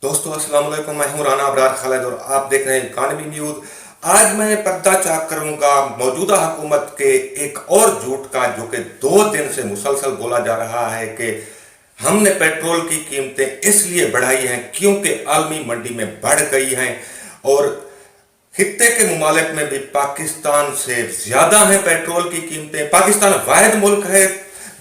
दोस्तों अस्सलाम वालेकुम, मैं हूं राना अबरार खालिद और आप देख रहे हैं इकॉनमी न्यूज। आज मैं पर्दा चाक करूंगा मौजूदा हुकूमत के एक और झूठ का, जो कि 2 दिन से मुसलसल बोला जा रहा है कि हमने पेट्रोल की कीमतें इसलिए बढ़ाई हैं क्योंकि आलमी मंडी में बढ़ गई हैं और खित्ते के मुमालिक में भी पाकिस्तान से ज्यादा हैं पेट्रोल की कीमतें। पाकिस्तान वाहिद मुल्क है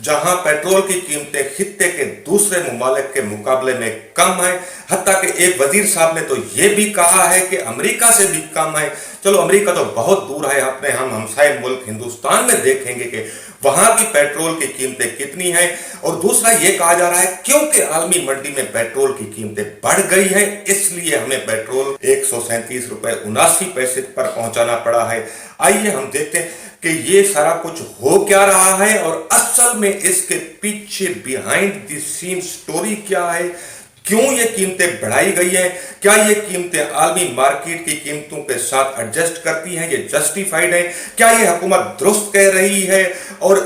जहां पेट्रोल की कीमतें खित्ते के दूसरे मुमालिक के मुकाबले में कम है। हत्ता कि एक वजीर साहब ने तो यह भी कहा है कि अमेरिका से भी कम है। चलो अमेरिका तो बहुत दूर है, अपने हम हमसाए मुल्क हिंदुस्तान में देखेंगे कि वहां की पेट्रोल की कीमतें कितनी हैं। और दूसरा ये कहा जा रहा है क्योंकि आलमी मंडी में पेट्रोल की कीमतें बढ़ गई हैं इसलिए हमें पेट्रोल 137 रुपए 79 पैसे पर पहुंचाना पड़ा है। आइए हम देखते हैं कि ये सारा कुछ हो क्या रहा है और असल में इसके पीछे बिहाइंड द सीन स्टोरी क्या है, क्यों ये कीमतें बढ़ाई गई हैं, क्या ये कीमतें आलमी मार्केट की कीमतों के साथ एडजस्ट करती हैं, ये जस्टिफाइड है, क्या ये हुकूमत दुरुस्त कह रही है और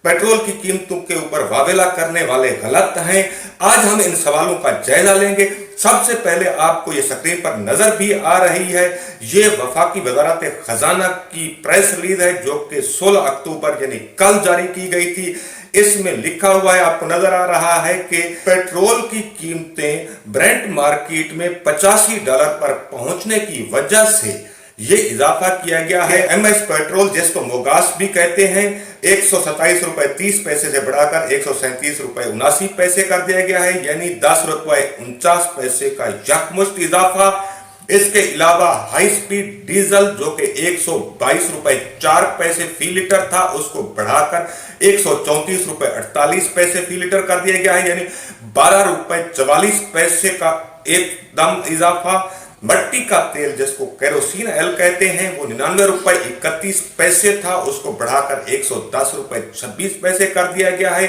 पेट्रोल की कीमतों के ऊपर वावेला करने वाले गलत हैं। आज हम इन सवालों का जायजा लेंगे। सबसे पहले आपको ये स्क्रीन पर नजर भी आ रही है, ये वफाकी वजारत खजाना की प्रेस रिलीज है जो कि 16 अक्टूबर यानी कल जारी की गई थी। इसमें लिखा हुआ है, आपको नजर आ रहा है कि पेट्रोल की कीमतें ब्रेंट मार्केट में $85 पर पहुंचने की वजह से ये इजाफा किया गया है। एमएस पेट्रोल जिसको मोगास भी कहते हैं 127 रुपए 30 पैसे से बढ़ाकर 137 रुपए 79 पैसे कर दिया गया है, यानी 10 रुपए 49 पैसे का यकमुश्त इजाफा। इसके अलावा हाई स्पीड डीजल जो कि 122 रुपए 4 पैसे फी लीटर था उसको बढ़ाकर 134 रुपए 48 पैसे फी लीटर कर दिया गया है, यानी 12 रुपए 44 पैसे का एकदम इजाफा। मट्टी का तेल जिसको केरोसिन ऑयल कहते हैं वो 99 रुपए 31 पैसे था, उसको बढ़ाकर 110 रुपए 26 पैसे कर दिया गया है,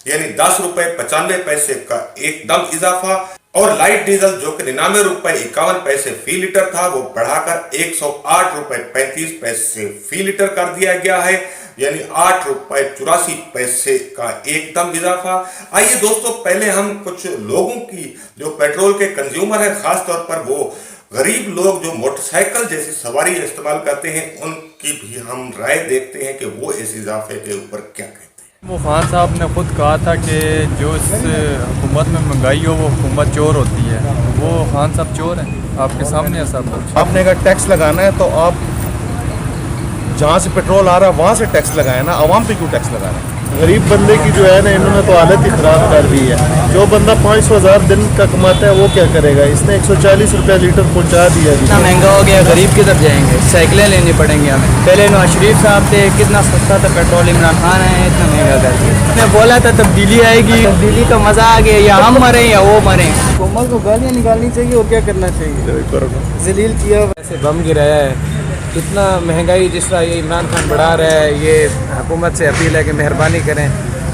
यानी 10 रुपए 95 पैसे का एकदम इजाफा। और लाइट डीजल जो कि 99 रुपए 51 पैसे फी लीटर था वो बढ़ाकर 108 रुपए 35 पैसे फी लीटर कर दिया गया है, यानी 8 रुपए 84 पैसे का एकदम इजाफा। आइए दोस्तों, पहले हम कुछ लोगों की जो पेट्रोल के कंज्यूमर है, खास तौर पर वो गरीब लोग जो मोटरसाइकिल जैसी सवारी इस्तेमाल करते हैं, उनकी भी हम राय देखते हैं कि वो इस इजाफे के ऊपर क्या कहते हैं। वो खान साहब ने खुद कहा था कि जो इस हुकूमत में महंगाई हो वो हुकूमत चोर होती है। वो खान साहब चोर हैं, आपके सामने है सब कुछ। आपने अगर टैक्स लगाना है तो आप जहाँ से पेट्रोल आ रहा है वहाँ से टैक्स लगाए ना, आवाम पे क्यों टैक्स लगाना है। गरीब बंदे की जो है ना, इन्होंने तो हालत ही ख़राब कर दी है। जो बंदा 500,000 दिन का कमाता है वो क्या करेगा। इसने 140 रुपये लीटर पहुँचा दिया। इतना महंगा हो गया, गरीब किधर जाएंगे, साइकिलें लेनी पड़ेंगी हमें। पहले नवाज शरीफ साहब थे, कितना सस्ता था पेट्रोल, इमरान खान है इतना महंगा कर दिया। उसने बोला था तब्दीली आएगी, तब्दीली का मज़ा आ गया, या हम मरें या वो मरें। हुकूमत को गालियाँ निकालनी चाहिए और क्या करना चाहिए। जलील किया ऐसे बम गिराया है, इतना महंगाई जिस तरह ये इमरान खान बढ़ा रहा है। ये हुकूमत से अपील है कि मेहरबानी करें,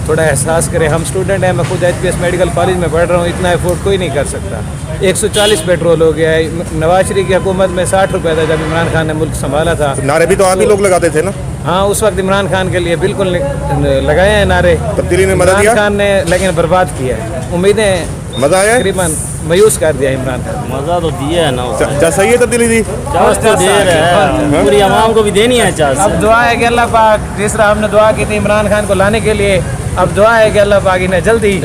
थोड़ा एहसास करें। हम स्टूडेंट हैं, मैं खुद HPS मेडिकल कॉलेज में पढ़ रहा हूँ, इतना एफोर्ड कोई नहीं कर सकता। 140 पेट्रोल हो गया है। नवाज शरीफ की हुकूमत में 60 रुपये था जब इमरान खान ने मुल्क संभाला था। नारे भी तो आप ही लोग लगाते थे ना। हाँ, उस वक्त इमरान खान के लिए बिल्कुल लगाए हैं नारे। तब्दीली ने मदद दिया, खान ने लेकिन बर्बाद किया है। उम्मीदें मजा आया, तकरीबन मायूस कर दिया इमरान खान। मज़ा तो दिया है ना, सही है तब्दीली दी, चांस तो दे रहा है, पूरी आवाम को भी देनी है चांस। अब दुआ है कि अल्लाह पाक, जिस तरह हमने दुआ की थी इमरान खान को लाने के लिए, अब दुआ है कि अल्लाह पाक इन्हें जल्दी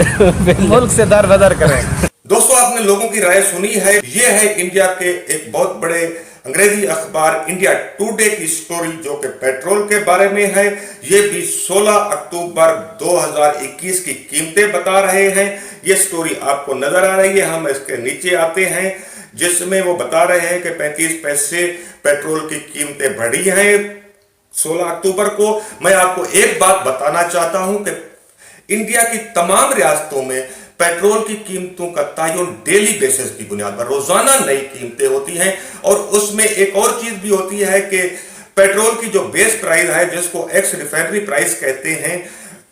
मुल्क से दरबदर करें। दोस्तों, आपने लोगों की राय सुनी है। ये है इंडिया के एक बहुत बड़े अंग्रेजी अखबार इंडिया टुडे की स्टोरी जो कि पेट्रोल के बारे में है। ये भी 16 अक्टूबर 2021 की कीमतें बता रहे हैं। ये स्टोरी आपको नजर आ रही है, हम इसके नीचे आते हैं जिसमें वो बता रहे हैं कि 35 पैसे पेट्रोल की कीमतें बढ़ी हैं 16 अक्टूबर को। मैं आपको एक बात बताना चाहता हूं कि इंडिया की तमाम रियासतों में पेट्रोल की कीमतों का तयन डेली बेसिस की बुनियाद पर रोजाना नई कीमतें होती हैं। और उसमें एक और चीज भी होती है कि पेट्रोल की जो बेस प्राइस है जिसको एक्स रिफाइनरी प्राइस कहते हैं,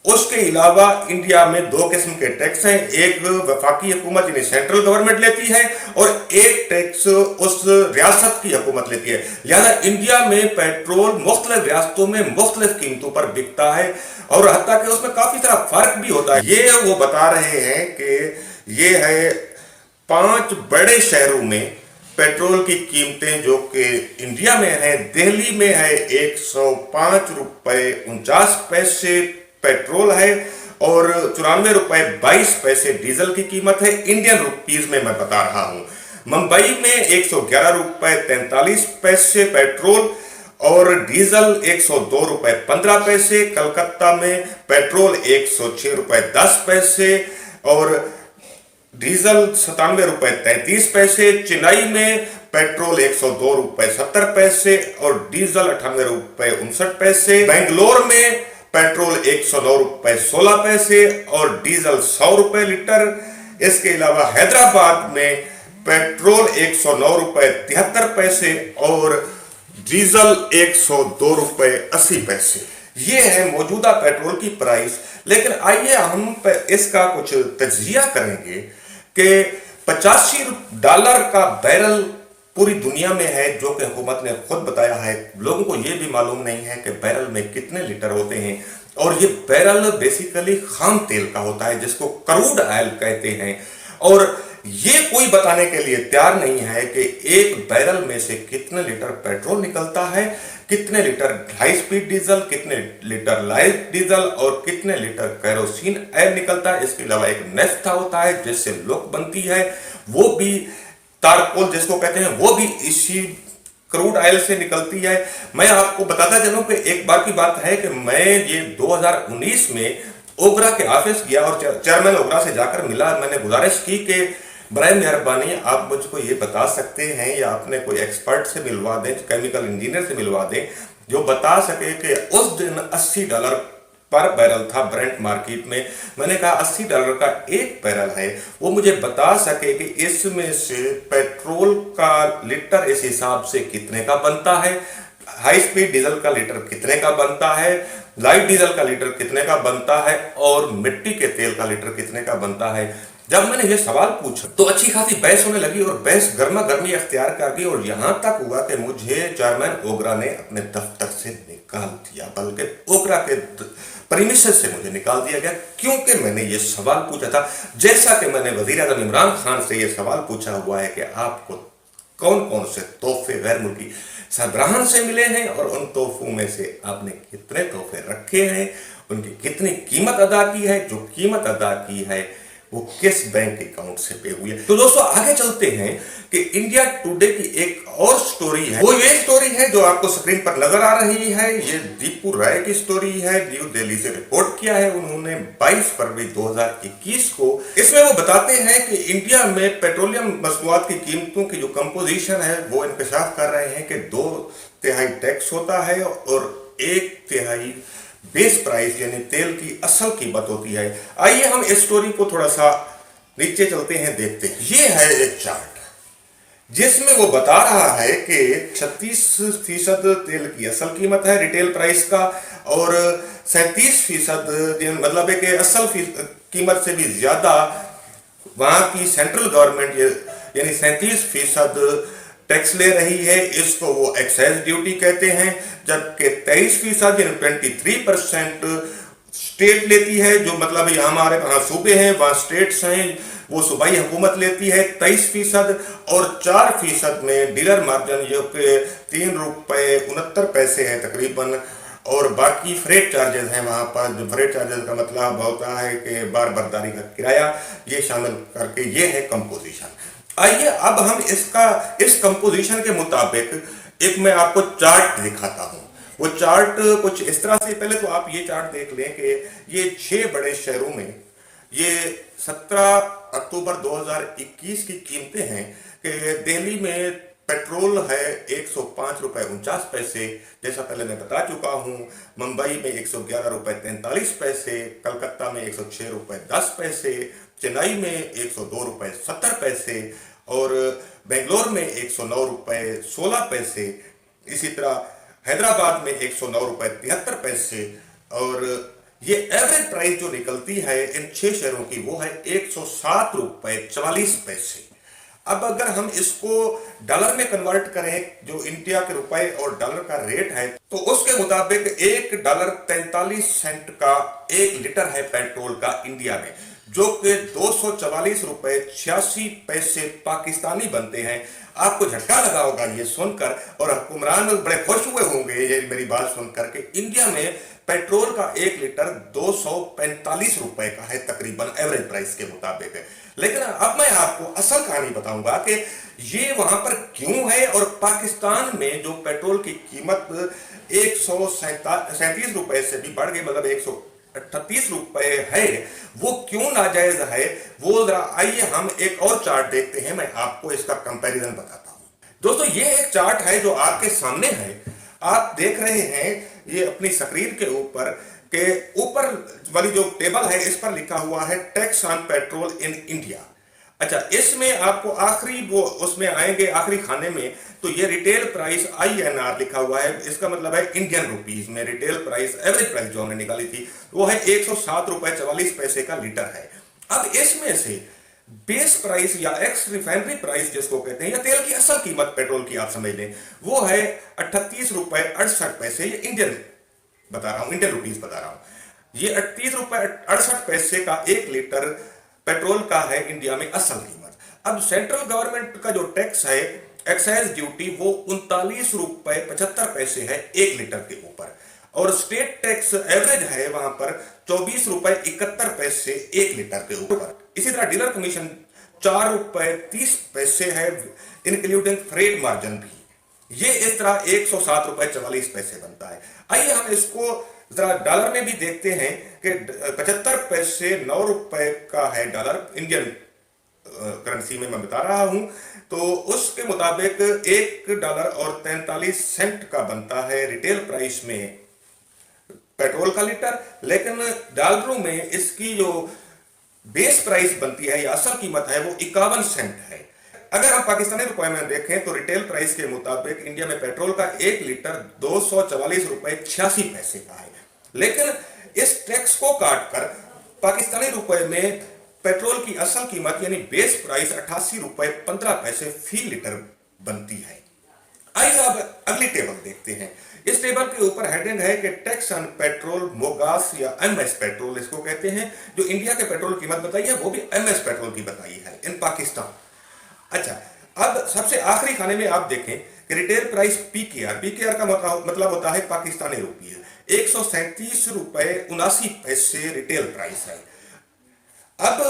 उसके अलावा इंडिया में 2 किस्म के टैक्स हैं। एक वफाकी हुकूमत यानी सेंट्रल गवर्नमेंट लेती है और एक टैक्स उस रियासत की हुकूमत लेती है। लिहाजा इंडिया में पेट्रोल मुख्तलिफ रियासतों में मुख्तलिफ कीमतों पर बिकता है और हत्ता कि उसमें काफी सारा फर्क भी होता है। ये वो बता रहे हैं कि ये है 5 बड़े शहरों में पेट्रोल की कीमतें जो कि इंडिया में है, दिल्ली में है 105 रुपए 49 पैसे पेट्रोल है और 94 रुपए 22 पैसे डीजल की कीमत है, इंडियन रुपीज में मैं बता रहा हूं। मुंबई में 111 रुपए 43 पैसे पेट्रोल और डीजल 102 रुपए 15 पैसे, कलकत्ता में पेट्रोल 106 रुपए 10 पैसे और डीजल 97 रुपए 33 पैसे, चेन्नई में पेट्रोल 102 रुपए 70 पैसे और डीजल 98 रुपए 59 पैसे, बेंगलोर में पेट्रोल 109 रुपए 16 पैसे और डीजल 100 रुपए लीटर। इसके अलावा हैदराबाद में पेट्रोल 109 रुपए 73 पैसे और डीजल 102 रुपए 80 पैसे। ये है मौजूदा पेट्रोल की प्राइस। लेकिन आइए हम इसका कुछ तज्जिया करेंगे कि $85 का बैरल पूरी दुनिया में है, जो कि हुकूमत ने खुद बताया है। लोगों को यह भी मालूम नहीं है कि बैरल में कितने लीटर होते हैं और ये बैरल बेसिकली खाम तेल का होता है जिसको क्रूड ऑयल कहते हैं। और ये कोई बताने के लिए तैयार नहीं है कि एक बैरल में से कितने लीटर पेट्रोल निकलता है, कितने लीटर हाई स्पीड डीजल, कितने लीटर लाइट डीजल और कितने लीटर केरोसिन ऑयल निकलता है। इसके अलावा एक नेफ्था होता है जिससे लुक बनती है, वो भी तारकोल जिसको कहते हैं, वो भी इसी क्रूड ऑयल से निकलती है। मैं आपको बताता चलूं कि एक बार की बात है कि मैं ये 2019 में ओगरा के ऑफिस गया और चेयरमैन ओगरा से जाकर मिला। मैंने गुजारिश की कि बराए मेहरबानी आप मुझको ये बता सकते हैं या अपने कोई एक्सपर्ट से मिलवा दें, केमिकल इंजीनियर से मिलवा दें, जो बता सके कि उस दिन $80 पर बैरल था ब्रेंट मार्केट में। मैंने कहा $80 का एक बैरल है, वो मुझे बता सके कि इसमें से पेट्रोल का लीटर इस हिसाब से कितने का बनता है, हाई स्पीड डीजल का लीटर कितने का बनता है, लाइट डीजल का लीटर कितने का बनता है और मिट्टी के तेल का लीटर कितने का बनता है। जब मैंने ये सवाल पूछा तो अच्छी खासी बहस होने लगी और बहस गर्मा गर्मी अख्तियार कर गई और यहां तक हुआ कि मुझे चेयरमैन ओगरा ने अपने दफ्तर से निकाल दिया, बल्कि ओगरा के प्रीमिसेस से मुझे निकाल दिया गया, क्योंकि मैंने ये सवाल पूछा था। जैसा कि मैंने वजीर आज़म इमरान खान से ये सवाल पूछा हुआ है कि आपको कौन कौन से तोहफे गैर मुल्की सरबराहान से मिले हैं और उन तोहफों में से आपने कितने तोहफे रखे हैं, उनकी कितनी कीमत अदा की है, जो कीमत अदा की है वो किस बैंक अकाउंट से पे हुई है। तो दोस्तों आगे चलते हैं कि इंडिया टुडे की एक और स्टोरी है। वो ये स्टोरी है जो आपको स्क्रीन पर नजर आ रही है। ये दीपू राय की स्टोरी है, न्यू दिल्ली से रिपोर्ट किया है उन्होंने 22 फरवरी 2021 को। इसमें वो बताते हैं कि इंडिया में पेट्रोलियम मसनूआत की कीमतों की जो कंपोजिशन है वो इंकशाफ कर रहे हैं कि 2/3 टैक्स होता है और 1/3 बेस प्राइस यानी तेल की असल कीमत होती है। आइए हम इस स्टोरी को थोड़ा सा नीचे चलते हैं, देखते हैं। ये है एक चार्ट जिसमें वो बता रहा है कि 36% तेल की असल कीमत है रिटेल प्राइस का और 37% मतलब है कि असल कीमत से भी ज्यादा वहां की सेंट्रल गवर्नमेंट यानी 37% टैक्स ले रही है। इसको वो एक्साइज ड्यूटी कहते हैं, जबकि 23% यानी 23% स्टेट लेती है, जो मतलब यहाँ हमारे वहाँ सूबे हैं, वहाँ स्टेट्स हैं, वो सूबाई हुकूमत लेती है 23% और 4% में डीलर मार्जिन जो कि 3 रुपए 69 पैसे है तकरीबन, और बाकी फ्रेट चार्जेस हैं वहाँ पर। जो फ्रेट चार्जेस का मतलब होता है कि बार बर्दारी का किराया, ये शामिल करके ये है कंपोजिशन। आइए अब हम इस कंपोजिशन के मुताबिक एक मैं आपको चार्ट दिखाता हूं। वो चार्ट कुछ इस तरह से, पहले तो आप ये चार्ट देख लें कि ये 6 बड़े शहरों में ये 17 अक्टूबर 2021 की कीमतें हैं कि दिल्ली में पेट्रोल है 105 रुपए 49 पैसे, जैसा पहले मैं बता चुका हूं। मुंबई में 111 रुपए 43 पैसे, कलकत्ता में 106 रुपए 10 पैसे, चेन्नई में 102 रुपए 70 पैसे और बेंगलोर में 109 रुपए 16 पैसे। इसी तरह हैदराबाद में 109 रुपए 73 पैसे और ये एवरेज प्राइस जो निकलती है इन 6 शहरों की वो है 107 रुपए 44 पैसे। अब अगर हम इसको डॉलर में कन्वर्ट करें, जो इंडिया के रुपए और डॉलर का रेट है, तो उसके मुताबिक $1.43 का 1 लीटर है पेट्रोल का इंडिया में, जो कि 244 रुपए 86 पैसे पाकिस्तानी बनते हैं। आपको झटका लगा होगा ये सुनकर, और हुक्मरान बड़े खुश हुए होंगे ये मेरी बात सुनकर कि इंडिया में पेट्रोल का 1 लीटर 245 रुपए का है तकरीबन एवरेज प्राइस के मुताबिक। लेकिन अब मैं आपको असल कहानी बताऊंगा कि ये वहां पर क्यों है, और पाकिस्तान में जो पेट्रोल की कीमत 137 रुपए से भी बढ़ गई, मतलब 138 रुपए है, वो क्यों नाजायज है, वो जरा आइए हम एक और चार्ट देखते हैं, मैं आपको इसका कंपैरिजन बताता हूं। दोस्तों ये एक चार्ट है जो आपके सामने है, आप देख रहे हैं ये अपनी स्क्रीन के ऊपर के ऊपर वाली जो टेबल है इस पर लिखा हुआ है tax on petrol in India. अच्छा, इसमें आपको आखिरी वो उसमें आएंगे आखिरी खाने में, तो ये रिटेल प्राइस INR लिखा हुआ है, इसका मतलब है इंडियन रुपीस में रिटेल प्राइस, एवरेज प्राइस जो हमने निकाली थी वो है 107 रुपए 44 पैसे का लीटर है। अब इसमें से बेस प्राइस या एक्स रिफाइनरी प्राइस जिसको कहते हैं, या तेल की असल कीमत पेट्रोल की आप समझ लें, वो है 38 रुपए 68 पैसे। ये इंडियन बता रहा हूं, इंडियन रुपीस बता रहा हूं। ये 38 रुपए 68 पैसे का 1 लीटर पेट्रोल का है इंडिया में असल कीमत। अब सेंट्रल गवर्नमेंट का जो टैक्स है एक्साइज ड्यूटी वो 39 रुपए 75 पैसे है 1 लीटर के ऊपर, और स्टेट टैक्स एवरेज है वहां पर 24 रुपए 71 पैसे 1 लीटर के ऊपर। इसी तरह डीलर कमीशन 4 रुपए 30 पैसे है इंक्लूडिंग फ्रेट मार्जिन भी। ये इस तरह 107 रुपए 44 पैसे बनता है। आइए हम इसको जरा डॉलर में भी देखते हैं कि 75 पैसे 9 रुपए का है डॉलर, इंडियन करेंसी में मैं बता रहा हूं, तो उसके मुताबिक $1 और 43 सेंट का बनता है रिटेल प्राइस में पेट्रोल का लीटर। लेकिन डॉलरों में इसकी जो बेस प्राइस बनती है या असल कीमत है वो 51 सेंट है। अगर हम पाकिस्तानी रुपए में देखें तो रिटेल प्राइस के मुताबिक इंडिया में पेट्रोल का 1 लीटर 244 रुपए 86 पैसे का है। लेकिन इस टैक्स को काटकर पाकिस्तानी रुपए में पेट्रोल की असल कीमत यानी बेस प्राइस 88 रुपए 15 पैसे फी लीटर बनती है। आइए अब अगली टेबल देखते हैं। इस टेबल के ऊपर हेडिंग है कि टैक्स ऑन पेट्रोल मोगास या MS पेट्रोल इसको कहते हैं। जो इंडिया के पेट्रोल कीमत बताई है वो भी MS पेट्रोल की बताई है इन पाकिस्तान। अच्छा, अब सबसे आखिरी खाने में आप देखें कि रिटेल प्राइस PKR का मतलब होता है पाकिस्तानी रुपये, 137 रुपए 79 पैसे रिटेल प्राइस है। अब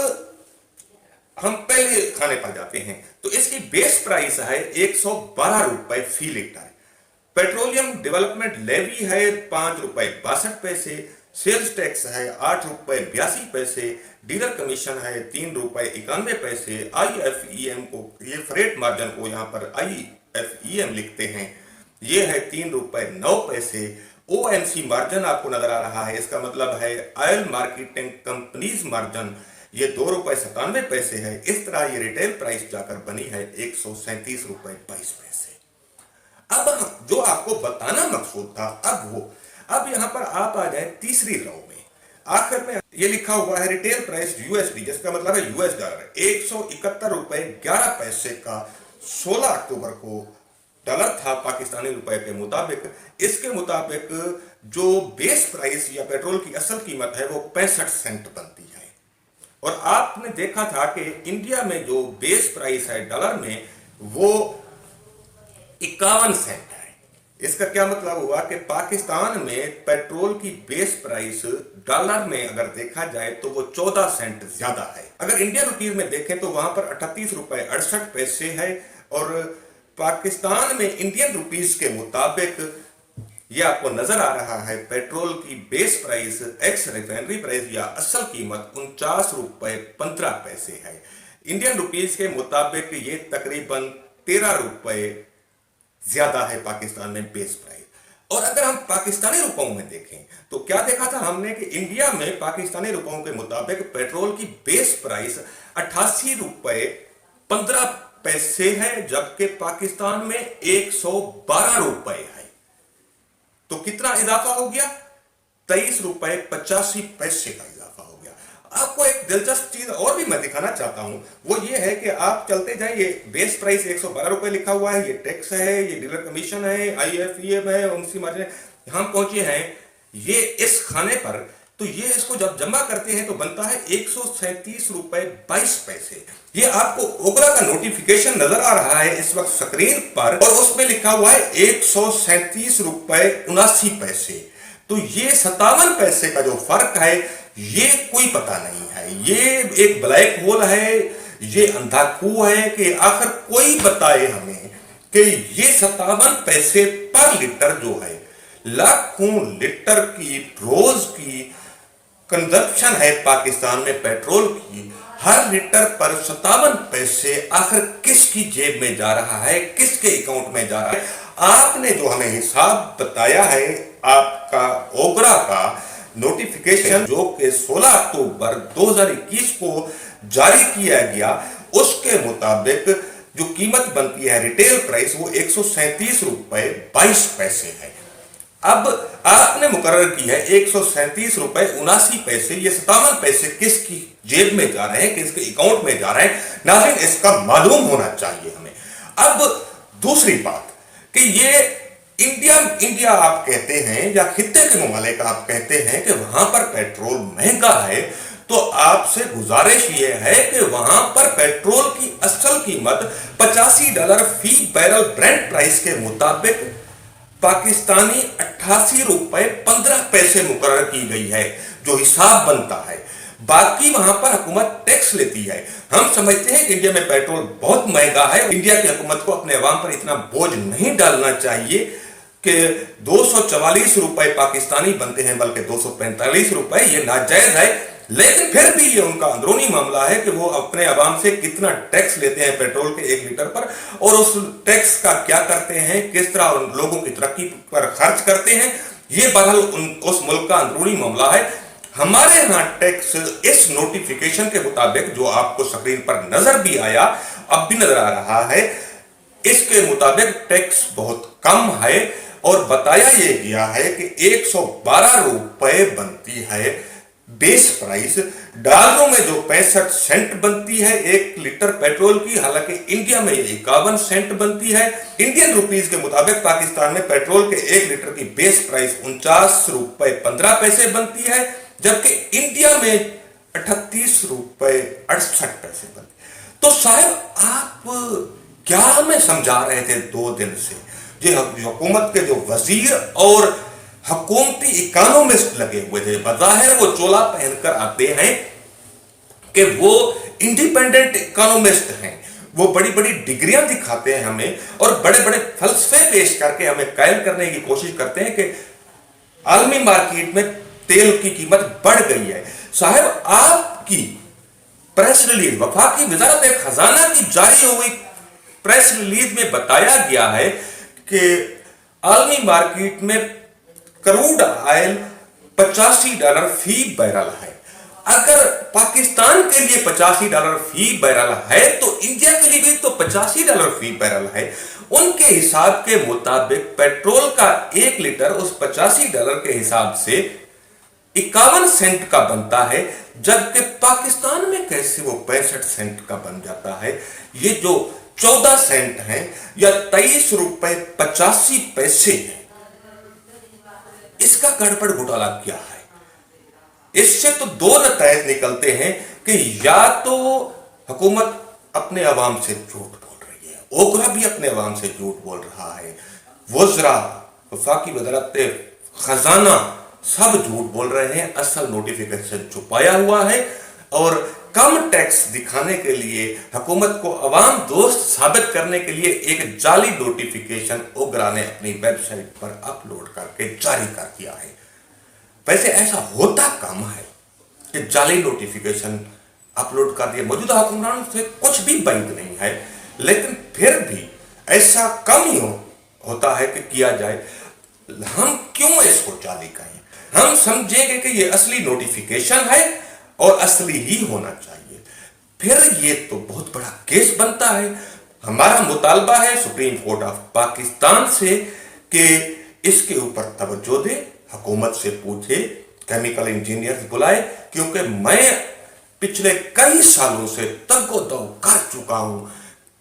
हम पहले खाने पर जाते हैं तो इसकी बेस प्राइस है 112 रुपए फी लीटर। पेट्रोलियम डेवलपमेंट लेवी है 5 रुपए 62 पैसे, सेल्स टैक्स है 8 रुपए 82 पैसे, डीलर कमीशन है 3 रुपए 91 पैसे, IFEM को ये फ्रेट मार्जिन को यहाँ पर IFEM लिखते हैं, ये है 3 रुपए 9 पैसे। OMC मार्जिन आपको नजर आ रहा है, इसका मतलब है ऑयल मार्केटिंग कंपनीज मार्जिन, ये 2 रुपए 97 पैसे है। इस तरह ये रिटेल प्राइस जाकर बनी है 137 रुपए 22 पैसे। अब जो आपको बताना मकसूद था अब यहां पर आप आ जाए तीसरी रो में। आखिर में ये लिखा हुआ है रिटेल प्राइस USD, जिसका मतलब है US डॉलर, 171 रुपए 11 पैसे का 16 अक्टूबर को डॉलर था पाकिस्तानी रुपए के मुताबिक। इसके मुताबिक जो बेस प्राइस या पेट्रोल की असल कीमत है वो 65 सेंट बनती है। और आपने देखा था कि इंडिया में जो बेस प्राइस है डॉलर में वो 51 सेंट है। इसका क्या मतलब हुआ कि पाकिस्तान में पेट्रोल की बेस प्राइस डॉलर में अगर देखा जाए तो वो 14 सेंट ज्यादा है। अगर इंडियन रुपीज में देखें तो वहां पर 38 रुपए 68 पैसे है, और पाकिस्तान में इंडियन रुपीज के मुताबिक ये आपको नजर आ रहा है पेट्रोल की base price x refinery price या असल कीमत 49 रुपए 15 पैसे है। इंडियन रुपीज के मुताबिक ये तकरीबन 13 रुपए ज्यादा है पाकिस्तान में बेस प्राइस। और अगर हम पाकिस्तानी रुपयों में देखें तो क्या देखा था हमने कि इंडिया में पाकिस्तानी रुपयों के मुताबिक पेट्रोल की बेस प्राइस 88 रुपए 15 पैसे है, जबकि पाकिस्तान में 112 रुपए है। तो कितना इजाफा हो गया? 23 रुपए 85 पैसे का इजाफा हो गया। आपको एक दिलचस्प चीज और भी मैं दिखाना चाहता हूं, वो ये है कि आप चलते जाइए, बेस प्राइस 112 रुपए लिखा हुआ है, ये टैक्स है, ये डीलर कमीशन है, IFEM है, OMC मार्जिन, हम पहुंचे हैं ये इस खाने पर तो ये इसको जब जमा करते हैं तो बनता है 137 रुपए 22 पैसे। ये आपको ओगरा का नोटिफिकेशन नजर आ रहा है इस वक्त स्क्रीन पर, और उसमें लिखा हुआ है 137 रुपए 79 पैसे। तो ये 57 पैसे का जो फर्क है ये कोई पता नहीं है, ये एक ब्लैक होल है, ये अंधा कुआं है कि आखिर कोई बताए हमें कि ये 57 पैसे पर लीटर जो है, लाखों लीटर की रोज की कंजप्शन है पाकिस्तान में पेट्रोल की, हर लीटर पर 57 पैसे आखिर किसकी जेब में जा रहा है, किसके अकाउंट में जा रहा है? आपने जो हमें हिसाब बताया है आपका ओगरा का नोटिफिकेशन जो कि 16 अक्टूबर 2021 को जारी किया गया, उसके मुताबिक जो कीमत बनती है रिटेल प्राइस वो 137 रुपए 22 पैसे है। अब आपने मुकर्रर की है 137 रुपए 79 पैसे, ये 57 पैसे किसकी जेब में जा रहे हैं, किसके अकाउंट में जा रहे हैं, नाज़रीन इसका मालूम होना चाहिए हमें। अब दूसरी बात कि ये इंडिया आप कहते हैं या खित्ते के ममालिक आप कहते हैं कि वहां पर पेट्रोल महंगा है, तो आपसे गुजारिश ये है कि वहां पर पेट्रोल की असल कीमत $85 फी बैरल ब्रेंट प्राइस के मुताबिक पाकिस्तानी 88 रुपए 15 पैसे मुकर्रर की गई है जो हिसाब बनता है। बाकी वहां पर हुकूमत टैक्स लेती है। हम समझते हैं कि इंडिया में पेट्रोल बहुत महंगा है, इंडिया की हुकूमत को अपने अवाम पर इतना बोझ नहीं डालना चाहिए कि 244 रुपए पाकिस्तानी बनते हैं बल्कि 245 रुपए, ये नाजायज है। लेकिन फिर भी ये उनका अंदरूनी मामला है कि वो अपने अवाम से कितना टैक्स लेते हैं पेट्रोल के 1 लीटर पर, और उस टैक्स का क्या करते हैं, किस तरह उन लोगों की तरक्की पर खर्च करते हैं, ये बहरहाल उस मुल्क का अंदरूनी मामला है। हमारे यहाँ टैक्स इस नोटिफिकेशन के मुताबिक जो आपको स्क्रीन पर नजर भी आया, अब भी नजर आ रहा है, इसके मुताबिक टैक्स बहुत कम है और बताया यह गया है कि 112 रुपए बनती है बेस प्राइस। डॉलरों में जो 65 सेंट बनती है 1 लीटर पेट्रोल की, हालांकि इंडिया में 51 सेंट बनती है। इंडियन रुपीस के मुताबिक पाकिस्तान में पेट्रोल के 1 लीटर की बेस प्राइस 49 रुपए 15 पैसे बनती है, जबकि इंडिया में 38 रुपए 68 पैसे बनती है। तो साहब आप क्या हमें समझा रहे थे 2 दिन से? ये हुकूमत के जो वजीर और हुकूमती इकोनॉमिस्ट लगे हुए थे, बज़ाहिर वो चोला पहनकर आते हैं कि वो इंडिपेंडेंट इकोनॉमिस्ट हैं, वो बड़ी बड़ी डिग्रियां दिखाते हैं हमें और बड़े बड़े फलसफे पेश करके हमें कायल करने की कोशिश करते हैं कि आलमी मार्केट में तेल की कीमत बढ़ गई है। साहब आपकी प्रेस रिलीज, वफाकी वजारत खजाना की जारी हुई प्रेस रिलीज में बताया गया है कि आलमी मार्केट में क्रूड ऑयल $85 फी बैरल है। अगर पाकिस्तान के लिए $85 फी बैरल है तो इंडिया के लिए भी तो $85 फी बैरल है। उनके हिसाब के मुताबिक पेट्रोल का 1 लीटर उस $85 के हिसाब से 51 सेंट का बनता है, जबकि पाकिस्तान में कैसे वो 65 सेंट का बन जाता है? ये जो 14 सेंट है या 23 रुपए 85 पैसे है, इसका गड़बड़ घोटाला क्या है? इससे तो 2 नतीजे निकलते हैं कि या तो हुकूमत अपने अवाम से झूठ बोल रही है, ओगरा भी अपने अवाम से झूठ बोल रहा है, वज़रा, वफाकी वज़ारत खजाना सब झूठ बोल रहे हैं, असल नोटिफिकेशन छुपाया हुआ है और कम टैक्स दिखाने के लिए, हुकूमत को अवाम दोस्त साबित करने के लिए एक जाली नोटिफिकेशन ओगरा ने अपनी वेबसाइट पर अपलोड करके जारी कर दिया है। वैसे ऐसा होता कम है कि जाली नोटिफिकेशन अपलोड कर दिया, मौजूदा हुक्मरान से कुछ भी बैंक नहीं है, लेकिन फिर भी ऐसा कम ही होता है कि किया जाए। हम क्यों इसको जाली कहें? हम समझेंगे कि ये असली नोटिफिकेशन है और असली ही होना चाहिए, फिर ये तो बहुत बड़ा केस बनता है। हमारा मुतालबा है सुप्रीम कोर्ट ऑफ पाकिस्तान से कि इसके ऊपर तवज्जो दे, हुकूमत से पूछे, केमिकल इंजीनियर्स बुलाए, क्योंकि मैं पिछले कई सालों से तगो दो कर चुका हूं,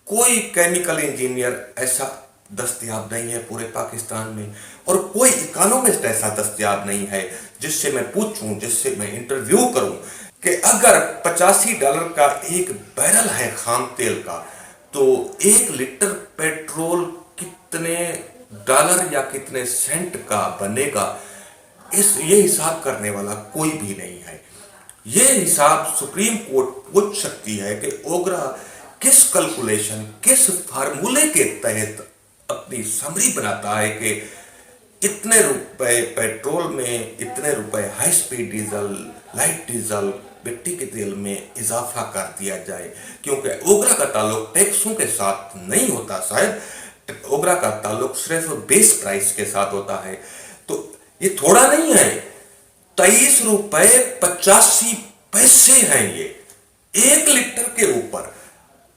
कोई केमिकल इंजीनियर ऐसा दस्तयाब नहीं है पूरे पाकिस्तान में, और कोई इकोनॉमिस्ट ऐसा दस्तयाब नहीं है जिससे मैं पूछूं, जिससे मैं इंटरव्यू करूं कि अगर $85 का एक बैरल है खाम तेल का, तो 1 लीटर पेट्रोल कितने डॉलर या कितने सेंट का बनेगा, ये हिसाब करने वाला कोई भी नहीं है। ये हिसाब सुप्रीम कोर्ट पूछ सकती है कि ओगरा किस कैलकुलेशन, किस फार्मूले के तहत अपनी समरी बनाता है कि इतने रुपए पेट्रोल में, इतने रुपए high speed diesel, light diesel, मिट्टी के तेल में इजाफा कर दिया जाए। क्योंकि ओगरा का ताल्लुक टैक्सों के साथ नहीं होता शायद, ओगरा का ताल्लुक सिर्फ बेस प्राइस के साथ होता है। तो ये थोड़ा नहीं है, 23 रुपए 85 पैसे हैं ये 1 लीटर के ऊपर।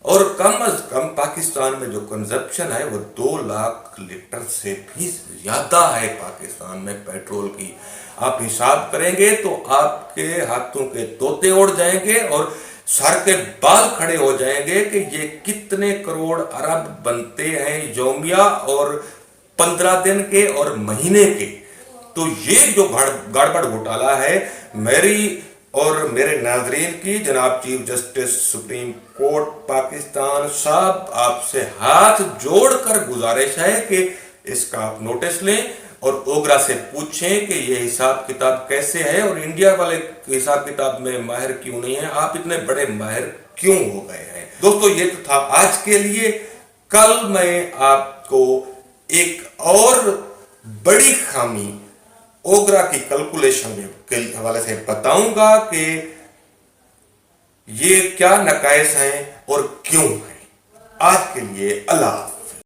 और कम अज कम पाकिस्तान में जो कंजप्शन है वो 2 लाख लीटर से भी ज्यादा है पाकिस्तान में पेट्रोल की। आप हिसाब करेंगे तो आपके हाथों के तोते उड़ जाएंगे और सर के बाल खड़े हो जाएंगे कि ये कितने करोड़ अरब बनते हैं यौमिया और 15 दिन के और महीने के। तो ये जो गड़बड़ घोटाला है, मेरी और मेरे नाजरीन की जनाब chief justice supreme court Pakistan साहब आपसे हाथ जोड़कर गुजारिश है कि इसका आप नोटिस लें और ओगरा से पूछें कि ये हिसाब किताब कैसे है और इंडिया वाले हिसाब किताब में माहिर क्यों नहीं है, आप इतने बड़े माहिर क्यों हो गए हैं। दोस्तों ये तो था आज के लिए। कल मैं आपको एक और बड़ी खामी ओगरा की कैलकुलेशन के हवाले से बताऊंगा कि ये क्या नकाइस हैं और क्यों हैं। आज के लिए अल्लाह।